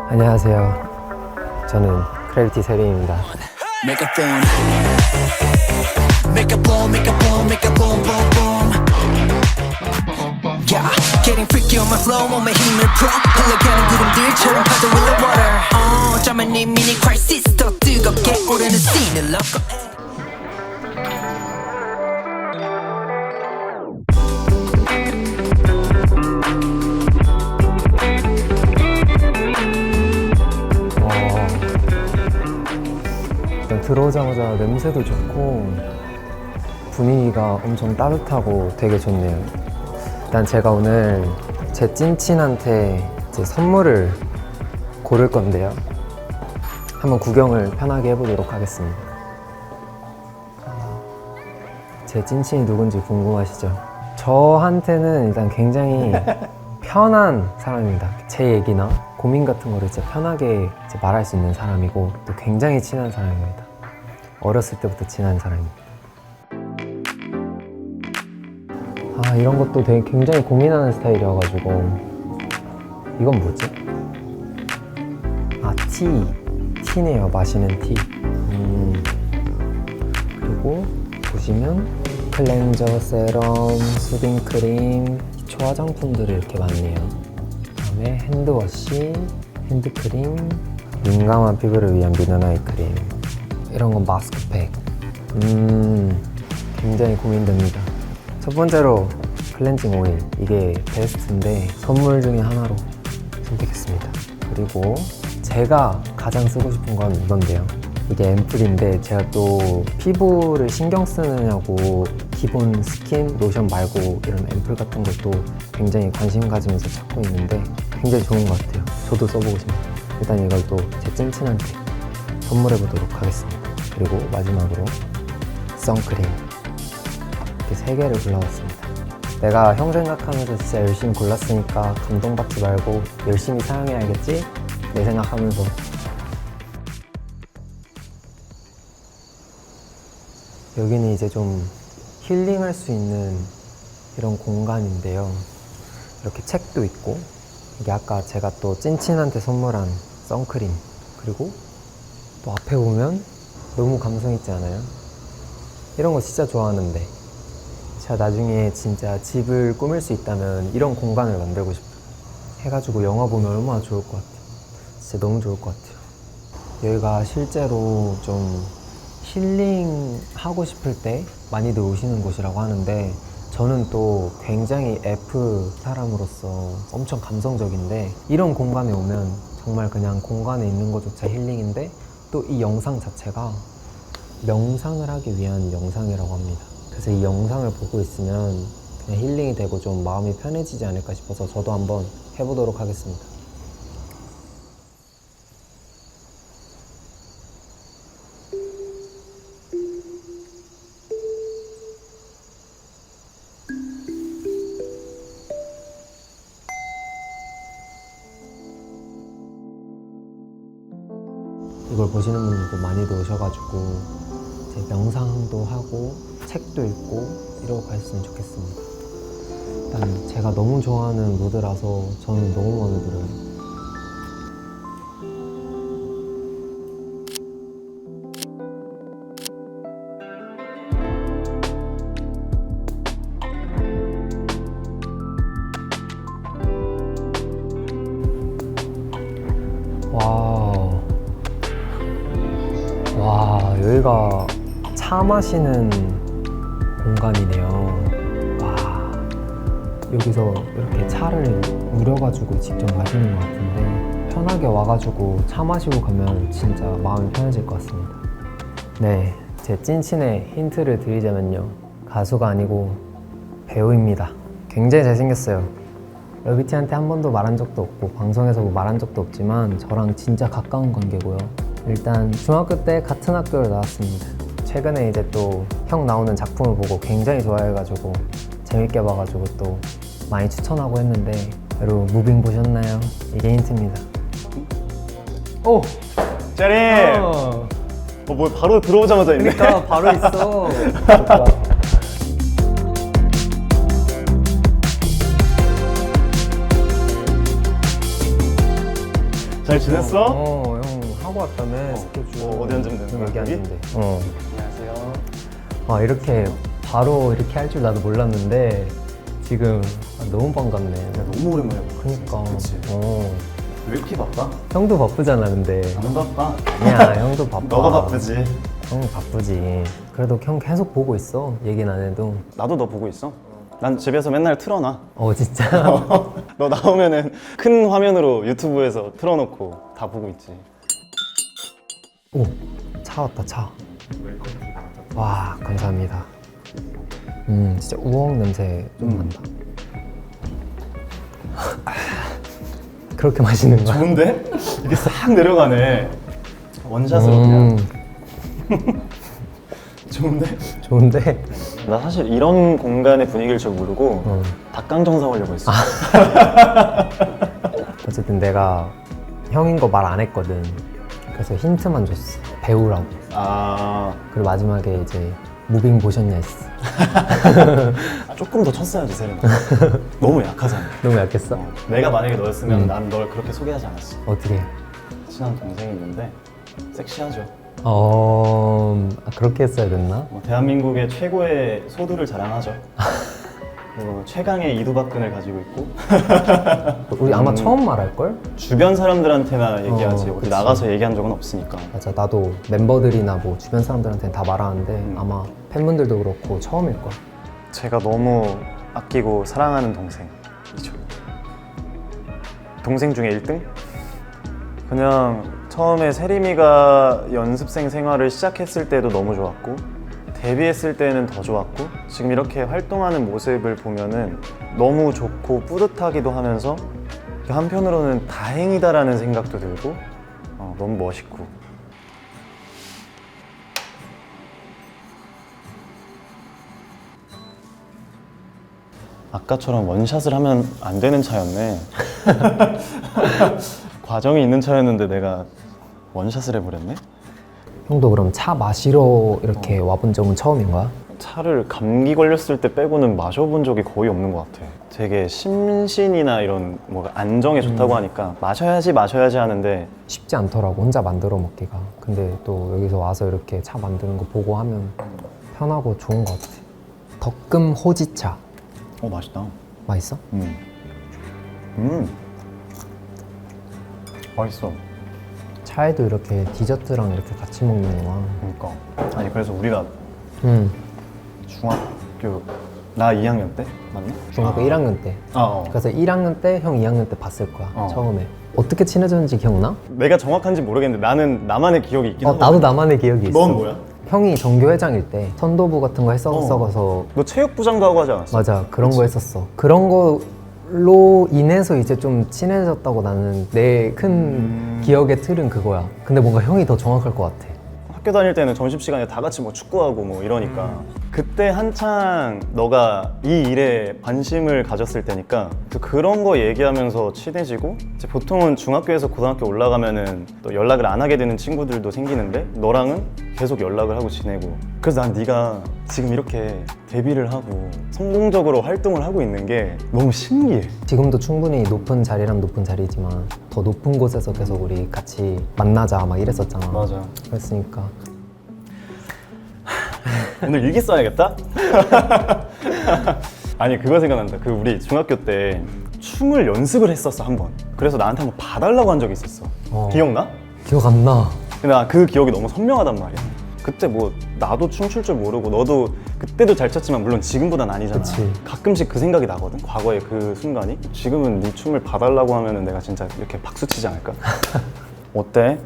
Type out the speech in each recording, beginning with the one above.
안녕하세요. 저는 크래비티 세빈입니다. Make a boom, make a boom, make a boom, make a boom, boom, boom. Yeah, getting freaky on my flow, 몸에 힘을 풀어. 흘러가는 구름들처럼 파도 in the water. 잠은 네 미니 crisis 더 뜨겁게 오르는 씬을 넣고. 일단 들어오자마자 냄새도 좋고 분위기가 엄청 따뜻하고 되게 좋네요. 일단 제가 오늘 제 찐친한테 이제 선물을 고를 건데요. 한번 구경을 편하게 해보도록 하겠습니다. 제 찐친이 누군지 궁금하시죠? 저한테는 일단 굉장히 편한 사람입니다. 제 얘기나 고민 같은 거를 진짜 편하게 이제 말할 수 있는 사람이고 또 굉장히 친한 사람입니다. 어렸을 때부터 친한 사람입니다. 이런 것도 되게 굉장히 고민하는 스타일이어가지고 이건 뭐지? 티네요. 마시는 티. 그리고 보시면 클렌저, 세럼, 수딩 크림, 기초 화장품들이 이렇게 많네요. 그다음에 핸드워시, 핸드크림, 민감한 피부를 위한 미너나이 크림, 이런 건 마스크팩. 굉장히 고민됩니다. 첫 번째로 클렌징 오일, 이게 베스트인데 선물 중에 하나로 선택했습니다. 그리고 제가 가장 쓰고 싶은 건 이건데요. 이게 앰플인데 제가 또 피부를 신경 쓰느냐고 기본 스킨, 로션 말고 이런 앰플 같은 것도 굉장히 관심 가지면서 찾고 있는데 굉장히 좋은 것 같아요. 저도 써보고 싶네요. 일단 이걸 또 제 찐친한테 선물해 보도록 하겠습니다. 그리고 마지막으로 선크림, 이렇게 3개를 골라봤습니다. 내가 형 생각하면서 진짜 열심히 골랐으니까 감동받지 말고 열심히 사용해야겠지? 내 생각하면서. 여기는 이제 좀 힐링할 수 있는 이런 공간인데요. 이렇게 책도 있고, 이게 아까 제가 또 찐친한테 선물한 선크림, 그리고 또 앞에 보면 너무 감성 있지 않아요? 이런 거 진짜 좋아하는데 제가 나중에 진짜 집을 꾸밀 수 있다면 이런 공간을 만들고 싶어요. 해가지고 영화 보면 얼마나 좋을 것 같아요. 진짜 너무 좋을 것 같아요. 여기가 실제로 좀 힐링하고 싶을 때 많이들 오시는 곳이라고 하는데 저는 또 굉장히 F 사람으로서 엄청 감성적인데 이런 공간에 오면 정말 그냥 공간에 있는 것조차 힐링인데 또 이 영상 자체가 명상을 하기 위한 영상이라고 합니다. 그래서 이 영상을 보고 있으면 그냥 힐링이 되고 좀 마음이 편해지지 않을까 싶어서 저도 한번 해보도록 하겠습니다. 이걸 보시는 분들도 많이들 오셔가지고 이제 명상도 하고 책도 읽고 이러고 가셨으면 좋겠습니다. 일단 제가 너무 좋아하는 무드라서 저는 너무 마음에 들어요. 와, 여기가 차 마시는 공간이네요. 와, 여기서 이렇게 차를 우려가지고 직접 마시는 것 같은데 편하게 와가지고 차 마시고 가면 진짜 마음이 편해질 것 같습니다. 네, 제 찐친의 힌트를 드리자면요, 가수가 아니고 배우입니다. 굉장히 잘생겼어요. 러비티한테 한 번도 말한 적도 없고 방송에서도 말한 적도 없지만 저랑 진짜 가까운 관계고요. 일단 중학교 때 같은 학교를 나왔습니다. 최근에 이제 또 형 나오는 작품을 보고 굉장히 좋아해가지고 재밌게 봐가지고 또 많이 추천하고 했는데 여러분 무빙 보셨나요? 이게 힌트입니다. 오! 짜리! 뭐 바로 들어오자마자 있네. 그러니까 바로 있어. 잘 지냈어? 형 하고 왔다며 스케줄. 어디 앉으면 되는 거야, 여기 여기? 앉으면 돼. 안녕하세요. 아 이렇게 바로 이렇게 할 줄 나도 몰랐는데 지금 너무 반갑네. 너무 오랜만에 봐. 그니까. 그치. 왜 이렇게 바빠? 형도 바쁘잖아 근데. 안 바빠. 아니야 형도 바빠. 너가 바쁘지. 형 바쁘지. 그래도 형 계속 보고 있어. 얘기는 안 해도. 나도 너 보고 있어. 난 집에서 맨날 틀어놔. 진짜? 너 나오면은 큰 화면으로 유튜브에서 틀어놓고 다 보고 있지. 오, 차 왔다 차. 와 감사합니다. 진짜 우엉 냄새 좀 난다. 그렇게 마시는 거야? 좋은데? 이게 싹 내려가네. 원샷을 어떻게 좋은데? 좋은데? 나 사실 이런 공간의 분위기를 잘 모르고 닭강정사 하려고 했어. 어쨌든 내가 형인 거 말 안 했거든. 그래서 힌트만 줬어. 배우라고. 그리고 마지막에 이제 무빙 보셨냐 했어. 조금 더 쳤어야지 세레나. 너무 약하잖아. 너무 약했어? 내가 만약에 너였으면 난 널 그렇게 소개하지 않았어. 어떻게? 친한 동생이 있는데 섹시하죠. 그렇게 했어야 됐나? 대한민국의 최고의 소두를 자랑하죠. 그리고 최강의 이두박근을 가지고 있고 우리 아마 처음 말할걸? 주변 사람들한테나 얘기하지 어디 그치. 나가서 얘기한 적은 없으니까. 맞아, 나도 멤버들이나 뭐 주변 사람들한테는 다 말하는데 아마 팬분들도 그렇고 처음일 거야. 제가 너무 아끼고 사랑하는 동생이죠. 동생 중에 1등? 그냥 처음에 세림이가 연습생 생활을 시작했을 때도 너무 좋았고 데뷔했을 때는 더 좋았고 지금 이렇게 활동하는 모습을 보면은 너무 좋고 뿌듯하기도 하면서 한편으로는 다행이다라는 생각도 들고 너무 멋있고. 아까처럼 원샷을 하면 안 되는 차였네. 과정이 있는 차였는데 내가 원샷을 해버렸네? 형도 그럼 차 마시러 이렇게 와본 적은 처음인 거야? 차를 감기 걸렸을 때 빼고는 마셔본 적이 거의 없는 것 같아. 되게 심신이나 이런 뭐 안정에 좋다고 하니까 마셔야지 하는데 쉽지 않더라고, 혼자 만들어 먹기가. 근데 또 여기서 와서 이렇게 차 만드는 거 보고 하면 편하고 좋은 것 같아. 덕금 호지차 맛있다. 맛있어? 맛있어. 차에도 이렇게 디저트랑 이렇게 같이 먹는구나. 그러니까 아니 그래서 우리가 응. 중학교 나 2학년 때 맞나? 중학교 1학년 때. 그래서 1학년 때, 형 2학년 때 봤을 거야, 처음에. 어떻게 친해졌는지 기억나? 내가 정확한지 모르겠는데 나는 나만의 기억이 있긴 하거든. 나도 나만의 기억이 있어. 넌 뭐야? 형이 전교회장일 때 선도부 같은 거 했어서 너 체육부장도 하고 하지 않았어? 맞아, 그런 거 했었어. 그런 걸로 인해서 이제 좀 친해졌다고 나는 내 큰 기억의 틀은 그거야. 근데 뭔가 형이 더 정확할 것 같아. 학교 다닐 때는 점심시간에 다 같이 뭐 축구하고 뭐 이러니까 그때 한창 너가 이 일에 관심을 가졌을 때니까 그런 거 얘기하면서 친해지고 이제 보통은 중학교에서 고등학교 올라가면은 또 연락을 안 하게 되는 친구들도 생기는데 너랑은 계속 연락을 하고 지내고 그래서 난 네가 지금 이렇게 데뷔를 하고 성공적으로 활동을 하고 있는 게 너무 신기해. 지금도 충분히 높은 자리란 높은 자리지만 더 높은 곳에서 계속 우리 같이 만나자 막 이랬었잖아. 맞아. 그랬으니까 오늘 일기 써야겠다? 아니 그거 생각난다. 그 우리 중학교 때 춤을 연습을 했었어 한 번. 그래서 나한테 한번 봐달라고 한 적이 있었어. 기억나? 기억 안 나. 근데 나 그 기억이 너무 선명하단 말이야. 그때 뭐 나도 춤출 줄 모르고 너도 그때도 잘 췄지만 물론 지금보단 아니잖아. 그치. 가끔씩 그 생각이 나거든. 과거의 그 순간이. 지금은 네 춤을 봐달라고 하면은 내가 진짜 이렇게 박수 치지 않을까? 어때?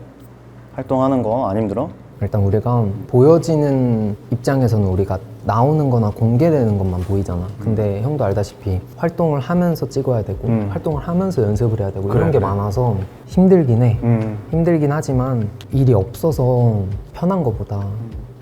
활동하는 거 안 힘들어? 일단 우리가 보여지는 입장에서는 우리가 나오는 거나 공개되는 것만 보이잖아. 근데 형도 알다시피 활동을 하면서 찍어야 되고 활동을 하면서 연습을 해야 되고 이런 게 그래. 많아서 힘들긴 해. 힘들긴 하지만 일이 없어서 편한 거보다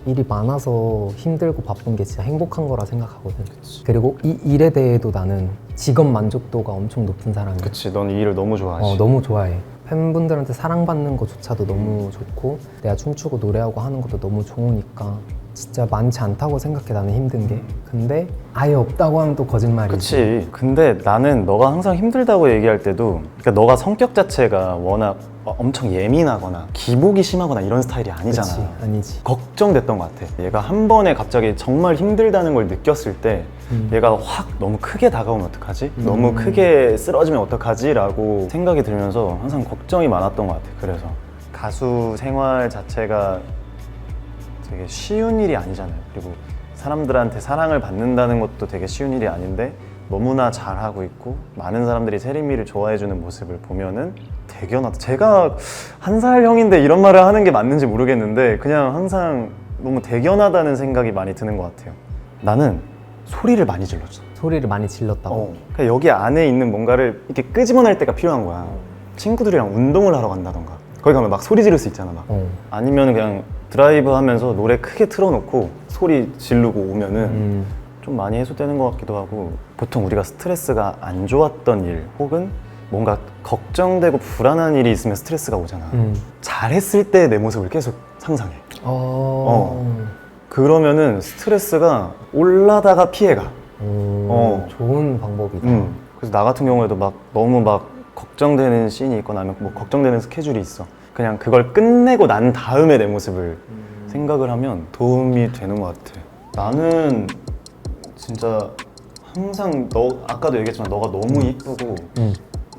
일이 많아서 힘들고 바쁜 게 진짜 행복한 거라 생각하거든. 그리고 이 일에 대해도 나는 직업 만족도가 엄청 높은 사람이야. 그치, 넌 이 일을 너무 좋아하지. 너무 좋아해. 팬분들한테 사랑받는 것조차도 너무 좋고 내가 춤추고 노래하고 하는 것도 너무 좋으니까 진짜 많지 않다고 생각해. 나는 힘든 게. 근데 아예 없다고 하면 또 거짓말이지. 그치. 근데 나는 너가 항상 힘들다고 얘기할 때도 그러니까 너가 성격 자체가 워낙 엄청 예민하거나 기복이 심하거나 이런 스타일이 아니잖아. 그치, 아니지. 걱정됐던 것 같아. 얘가 한 번에 갑자기 정말 힘들다는 걸 느꼈을 때 얘가 확 너무 크게 다가오면 어떡하지? 너무 크게 쓰러지면 어떡하지? 라고 생각이 들면서 항상 걱정이 많았던 것 같아. 그래서 가수 생활 자체가 되게 쉬운 일이 아니잖아요. 그리고 사람들한테 사랑을 받는다는 것도 되게 쉬운 일이 아닌데 너무나 잘하고 있고 많은 사람들이 세림이를 좋아해주는 모습을 보면은 대견하다. 제가 한 살 형인데 이런 말을 하는 게 맞는지 모르겠는데 그냥 항상 너무 대견하다는 생각이 많이 드는 것 같아요. 나는 소리를 많이 질렀어. 소리를 많이 질렀다고? 그러니까 여기 안에 있는 뭔가를 이렇게 끄집어낼 때가 필요한 거야. 친구들이랑 운동을 하러 간다던가 거기 가면 막 소리 지를 수 있잖아. 막. 아니면 그냥 드라이브 하면서 노래 크게 틀어놓고 소리 지르고 오면은 좀 많이 해소되는 것 같기도 하고 보통 우리가 스트레스가 안 좋았던 일 혹은 뭔가 걱정되고 불안한 일이 있으면 스트레스가 오잖아. 잘했을 때 내 모습을 계속 상상해. 그러면은 스트레스가 올라다가 피해가. 좋은 방법이다. 그래서 나 같은 경우에도 막 너무 막 걱정되는 씬이 있거나 아니면 뭐 걱정되는 스케줄이 있어. 그냥 그걸 끝내고 난 다음에 내 모습을 생각을 하면 도움이 되는 것 같아. 나는 진짜 항상 아까도 얘기했지만 너가 너무 이쁘고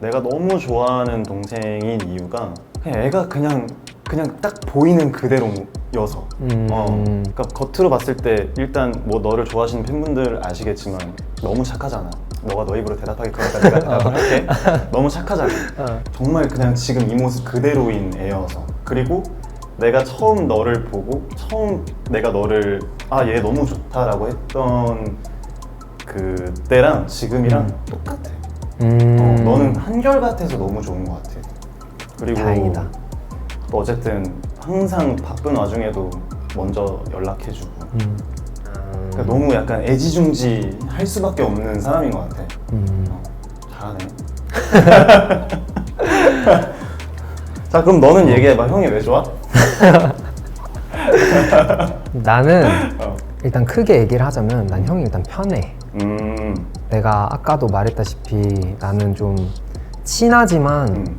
내가 너무 좋아하는 동생인 이유가 그냥 애가 그냥 딱 보이는 그대로여서 그러니까 겉으로 봤을 때 일단 뭐 너를 좋아하시는 팬분들 아시겠지만 너무 착하잖아. 너가 너 입으로 대답하기 그러니까 내가 대답을 할게. 너무 착하잖아. 정말 그냥 지금 이 모습 그대로인 애여서. 그리고 내가 처음 너를 보고 처음 내가 너를 얘 너무 좋다라고 했던 그때랑 지금이랑 똑같아. 너는 한결같아서 너무 좋은 것 같아. 그리고 다행이다. 또 어쨌든 항상 바쁜 와중에도 먼저 연락해주고 그러니까 너무 약간 애지중지 할 수밖에 없는 사람인 것 같아. 잘하네. 자 그럼 너는 얘기해봐. 형이 왜 좋아? 나는 일단 크게 얘기를 하자면 난 형이 일단 편해. 내가 아까도 말했다시피 나는 좀 친하지만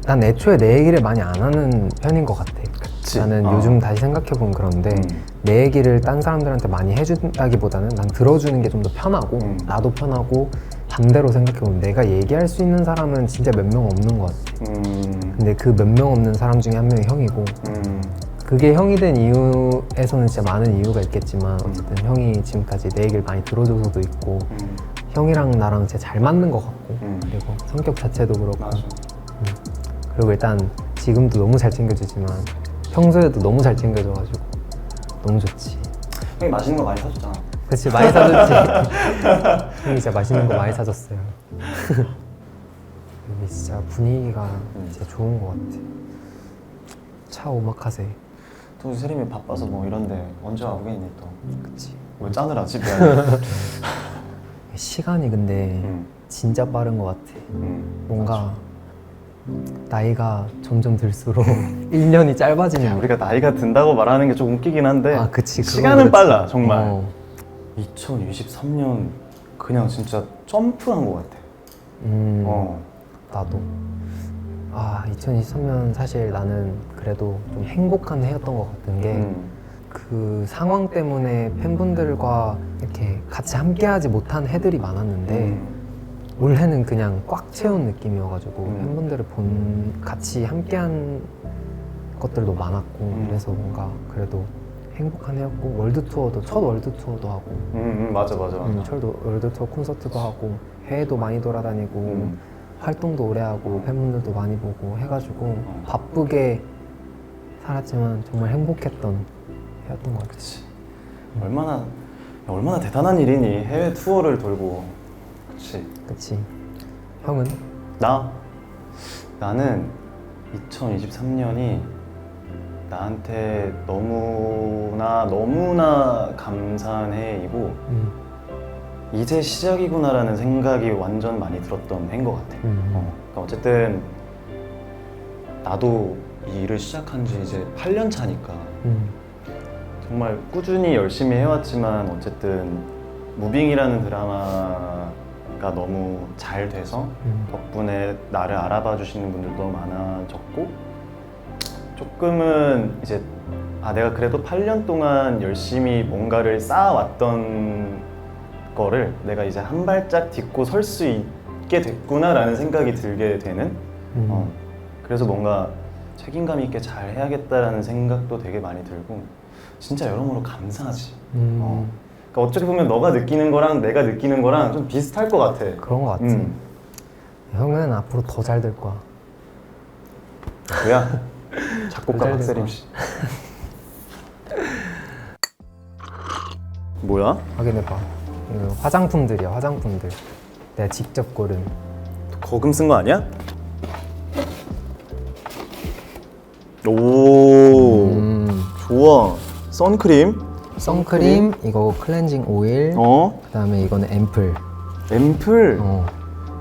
난 애초에 내 얘기를 많이 안 하는 편인 것 같아. 그치. 나는 요즘 다시 생각해보면 그런데 내 얘기를 딴 사람들한테 많이 해준다기보다는 난 들어주는 게 좀 더 편하고 나도 편하고 반대로 생각해보면 내가 얘기할 수 있는 사람은 진짜 몇 명 없는 것 같아. 근데 그 몇 명 없는 사람 중에 한 명이 형이고 그게 형이 된 이유에서는 진짜 많은 이유가 있겠지만 어쨌든 형이 지금까지 내 얘기를 많이 들어줘서도 있고 형이랑 나랑 진짜 잘 맞는 것 같고 그리고 성격 자체도 그렇고 맞아. 그리고 일단 지금도 너무 잘 챙겨주지만 평소에도 너무 잘 챙겨줘가지고 너무 좋지. 형이 맛있는 거 많이 사줬잖아. 그치, 많이 사줬지. 형이 진짜 맛있는 거 많이 사줬어요. 여기 진짜 분위기가 진짜 좋은 것 같아. 차 오마카세. 또 세림이 바빠서 뭐 이런데 언제 와보겠니 또. 그치. 왜 짜느라지? 미안해. 시간이 근데 진짜 빠른 것 같아. 뭔가 나이가 점점 들수록 1년이 짧아지는 우리가 나이가 든다고 말하는 게 좀 웃기긴 한데 그치, 시간은 그렇지. 빨라 정말. 2023년 그냥 진짜 점프한 것 같아. 나도 2023년 사실 나는 그래도 좀 행복한 해였던 것 같은 게 그 상황 때문에 팬분들과 이렇게 같이 함께하지 못한 해들이 많았는데 올해는 그냥 꽉 채운 느낌이어가지고 팬분들을 같이 함께한 것들도 많았고 그래서 뭔가 그래도 행복한 해였고 첫 월드 투어도 하고 맞아. 월드 투어 콘서트도 하고 해외도 많이 돌아다니고 활동도 오래 하고 팬분들도 많이 보고 해가지고 바쁘게 살았지만 정말 행복했던 해였던 것 같아. 그치. 얼마나 대단한 일이니 해외 투어를 돌고. 그치. 형은? 나는 2023년이 나한테 너무나 감사한 해이고 이제 시작이구나라는 생각이 완전 많이 들었던 해인 것 같아. 그러니까 어쨌든 나도 이 일을 시작한 지 이제 8년 차니까 정말 꾸준히 열심히 해왔지만 어쨌든 무빙이라는 드라마가 너무 잘 돼서 덕분에 나를 알아봐 주시는 분들도 많아졌고 조금은 이제 내가 그래도 8년 동안 열심히 뭔가를 쌓아왔던 거를 내가 이제 한 발짝 딛고 설 수 있게 됐구나라는 생각이 들게 되는 그래서 뭔가 책임감 있게 잘 해야겠다라는 생각도 되게 많이 들고 진짜 여러모로 감사하지. 그러니까 어떻게 보면 너가 느끼는 거랑 내가 느끼는 거랑 좀 비슷할 것 같아. 그런 거 같지. 형은 앞으로 더 잘 될 거야. 뭐야? 작곡가 잘 박세림 씨. 뭐야? 확인해봐. 이거 화장품들이야, 화장품들. 내가 직접 고른. 거금 쓴 거 아니야? 오, 좋아. 선크림. 선크림, 이거 클렌징 오일. 그다음에 이거는 앰플. 앰플.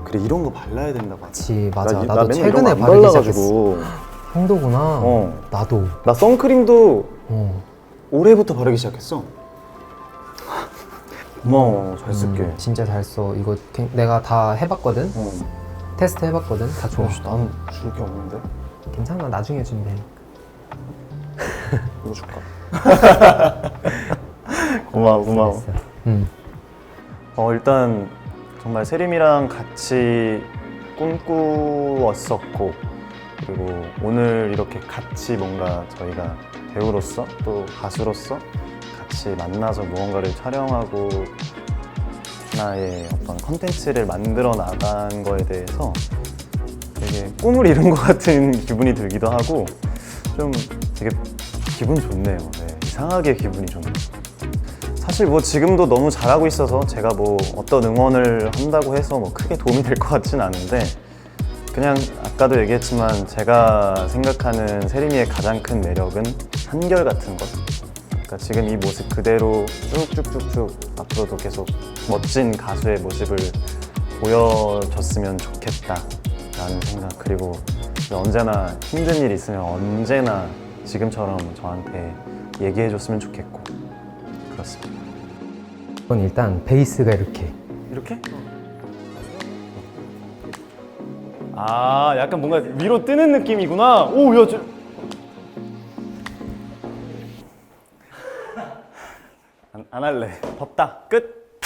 그래 이런 거 발라야 된다고. 그치, 맞아. 나 나도 맨날 최근에 이런 거안 바르기 발라가지고. 형도구나. 나도. 나 선크림도 어. 올해부터 바르기 시작했어. 고마워. 잘 쓸게. 진짜 잘 써. 이거 내가 다 해봤거든. 테스트 해봤거든. 다 좋아. 나는 줄 게 없는데. 괜찮아. 나중에 준대. 이거 줄까? 고마워. 일단 정말 세림이랑 같이 꿈꾸었었고 그리고 오늘 이렇게 같이 뭔가 저희가 배우로서 또 가수로서 같이 만나서 무언가를 촬영하고 하나의 어떤 컨텐츠를 만들어 나간 거에 대해서 되게 꿈을 이룬 것 같은 기분이 들기도 하고 좀 되게 기분 좋네요. 네, 이상하게 기분이 좋네요. 사실 뭐 지금도 너무 잘하고 있어서 제가 뭐 어떤 응원을 한다고 해서 뭐 크게 도움이 될 것 같진 않은데 그냥 아까도 얘기했지만 제가 생각하는 세림이의 가장 큰 매력은 한결같은 것. 그러니까 지금 이 모습 그대로 쭉쭉쭉쭉 앞으로도 계속 멋진 가수의 모습을 보여줬으면 좋겠다라는 생각. 그리고 언제나 힘든 일 있으면 언제나 지금처럼 저한테 얘기해줬으면 좋겠고 그렇습니다. 이건 일단 베이스가 이렇게. 이렇게? 약간 뭔가 위로 뜨는 느낌이구나. 오, 야, 안 할래. 덥다. 끝.